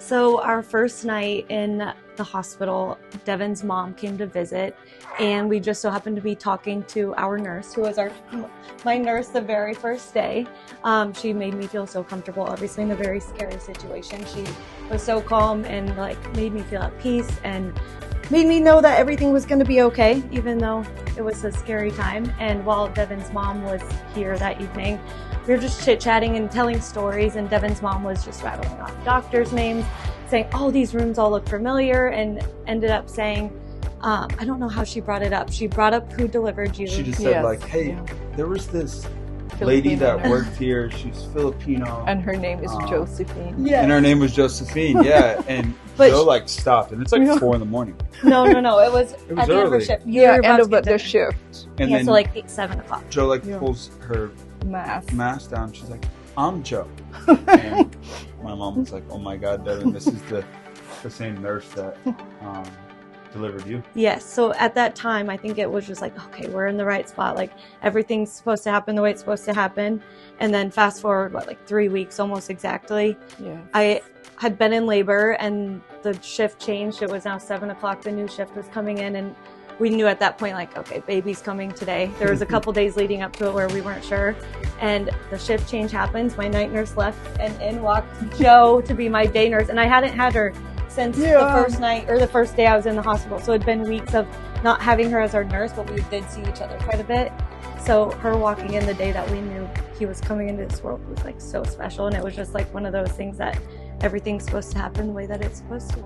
So our first night in the hospital, Devon's mom came to visit, and we just so happened to be talking to our nurse, who was my nurse the very first day. She made me feel so comfortable, obviously in a very scary situation. She was so calm and made me feel at peace and made me know that everything was going to be okay, even though it was a scary time. And while Devon's mom was here that evening, we were just chit-chatting and telling stories, and Devon's mom was just rattling off doctors' names, saying, oh, these rooms all look familiar, and ended up saying, I don't know how she brought it up. She brought up who delivered you. She just said, hey, there was this lady that worked here. She's Filipino. And her name is Josephine. Yeah. And her name was Josephine, yeah. And Joe stopped, and it's 4 in the morning. No. It was at the end of her shift. End of the shift. And then so 8, 7 o'clock. Joe pulls her mask down. She's like, I'm Joe. And my mom was like, oh my God, Devon, this is the same nurse that delivered you. Yes. So at that time, I think it was just okay, we're in the right spot. Everything's supposed to happen the way it's supposed to happen. And then fast forward, 3 weeks almost exactly. Yeah. I had been in labor and the shift changed. It was now 7 o'clock. The new shift was coming in, and we knew at that point, okay, baby's coming today. There was a couple days leading up to it where we weren't sure. And the shift change happens. My night nurse left, and in walked Joe to be my day nurse. And I hadn't had her since the first night, or the first day I was in the hospital. So it'd been weeks of not having her as our nurse, but we did see each other quite a bit. So her walking in the day that we knew he was coming into this world was so special. And it was just one of those things that everything's supposed to happen the way that it's supposed to.